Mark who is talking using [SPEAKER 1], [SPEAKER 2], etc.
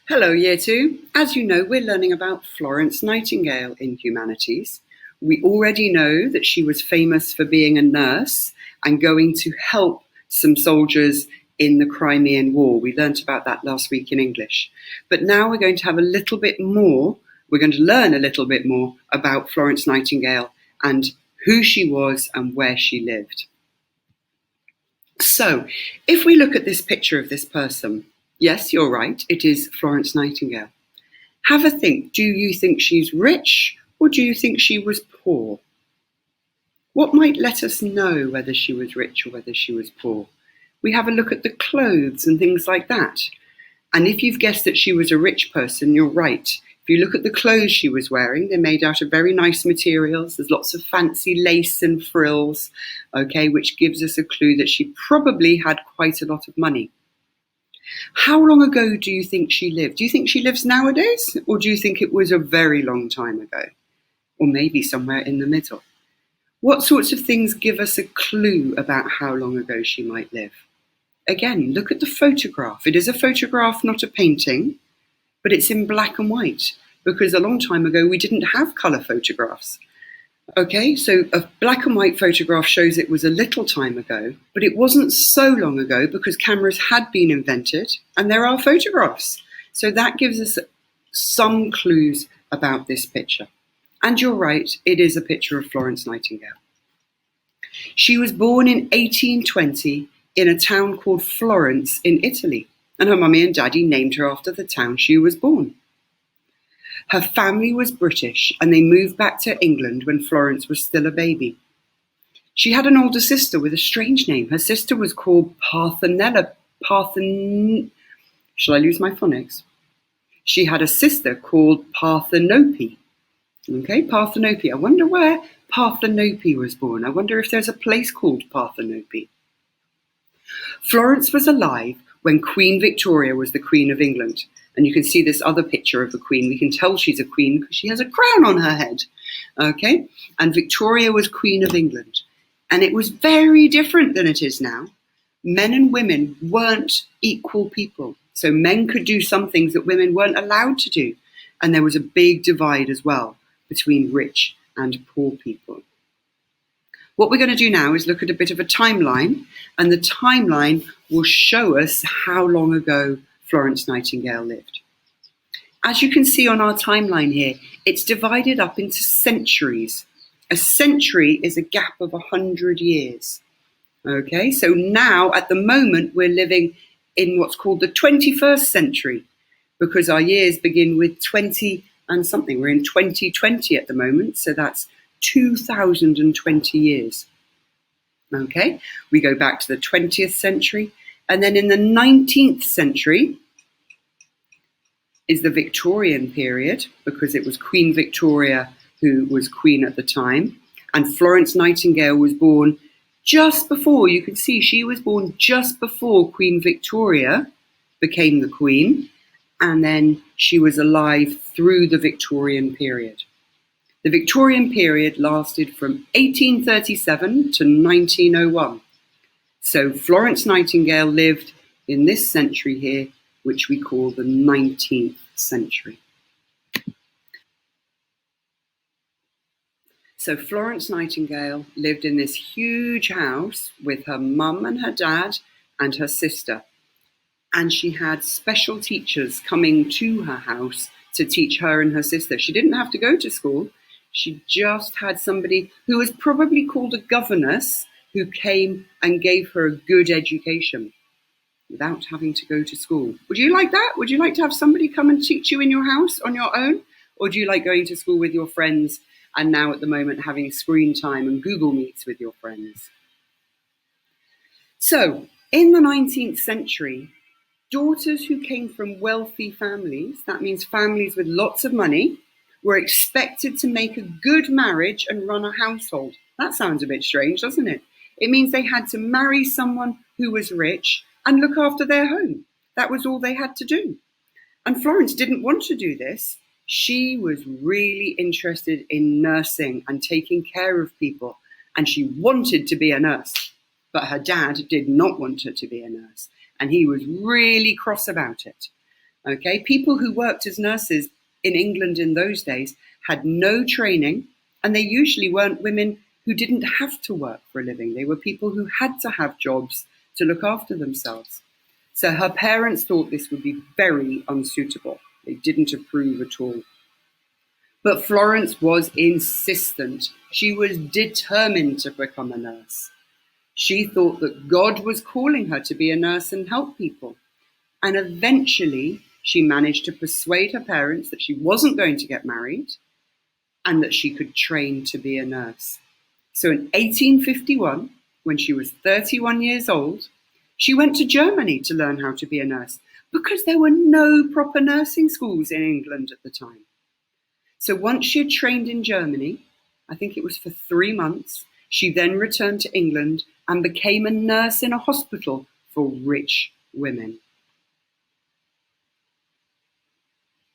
[SPEAKER 1] Hello, Year 2. As you know, we're learning about Florence Nightingale in humanities. We already know that she was famous for being a nurse and going to help some soldiers in the Crimean War. We learnt about that last week in English. But now we're going to have a little bit more, we're going to learn a little bit more about Florence Nightingale and who she was and where she lived. So, if we look at this picture of this person, yes, you're right, it is Florence Nightingale. Have a think. Do you think she's rich or do you think she was poor? What might let us know whether she was rich or whether she was poor? We have a look at the clothes and things like that. And if you've guessed that she was a rich person, you're right. If you look at the clothes she was wearing, they're made out of very nice materials. There's lots of fancy lace and frills, okay, which gives us a clue that she probably had quite a lot of money. How long ago do you think she lived? Do you think she lives nowadays? Or do you think it was a very long time ago? Or maybe somewhere in the middle? What sorts of things give us a clue about how long ago she might live? Again, look at the photograph. It is a photograph, not a painting, but it's in black and white because a long time ago we didn't have colour photographs. Okay, so a black and white photograph shows it was a little time ago, but it wasn't so long ago because cameras had been invented and there are photographs. So that gives us some clues about this picture. And you're right, it is a picture of Florence Nightingale. She was born in 1820 in a town called Florence in Italy, and her mummy and daddy named her after the town she was born. Her family was British and they moved back to England when Florence was still a baby. She had an older sister with a strange name. Her sister was called Parthenope. Shall I lose my phonics? She had a sister called Parthenope. Okay, Parthenope. I wonder where Parthenope was born. I wonder if there's a place called Parthenope. Florence was alive when Queen Victoria was the Queen of England. And you can see this other picture of the Queen. We can tell she's a queen because she has a crown on her head. Okay? And Victoria was Queen of England. And it was very different than it is now. Men and women weren't equal people. So men could do some things that women weren't allowed to do. And there was a big divide as well between rich and poor people. What we're going to do now is look at a bit of a timeline, and the timeline will show us how long ago Florence Nightingale lived. As you can see on our timeline here, it's divided up into centuries. A century is a gap of 100 years. Okay, so now at the moment we're living in what's called the 21st century because our years begin with 20 and something. We're in 2020 at the moment, so that's 2020 years. Okay, we go back to the 20th century, and then in the 19th century is the Victorian period, because it was Queen Victoria who was queen at the time, and Florence Nightingale was born just before, you can see she was born just before Queen Victoria became the queen, and then she was alive through the Victorian period. The Victorian period lasted from 1837 to 1901. So Florence Nightingale lived in this century here, which we call the 19th century. So Florence Nightingale lived in this huge house with her mum and her dad and her sister. And she had special teachers coming to her house to teach her and her sister. She didn't have to go to school. She just had somebody who was probably called a governess who came and gave her a good education without having to go to school. Would you like that? Would you like to have somebody come and teach you in your house on your own? Or do you like going to school with your friends and now at the moment having screen time and Google Meets with your friends? So in the 19th century, daughters who came from wealthy families, that means families with lots of money, were expected to make a good marriage and run a household. That sounds a bit strange, doesn't it? It means they had to marry someone who was rich and look after their home. That was all they had to do. And Florence didn't want to do this. She was really interested in nursing and taking care of people, and she wanted to be a nurse. But her dad did not want her to be a nurse, and he was really cross about it. Okay, people who worked as nurses in England in those days had no training, and they usually weren't women who didn't have to work for a living. They were people who had to have jobs to look after themselves. So her parents thought this would be very unsuitable. They didn't approve at all. But Florence was insistent. She was determined to become a nurse. She thought that God was calling her to be a nurse and help people. And eventually, she managed to persuade her parents that she wasn't going to get married and that she could train to be a nurse. So in 1851, when she was 31 years old, she went to Germany to learn how to be a nurse because there were no proper nursing schools in England at the time. So once she had trained in Germany, I think it was for 3 months, she then returned to England and became a nurse in a hospital for rich women.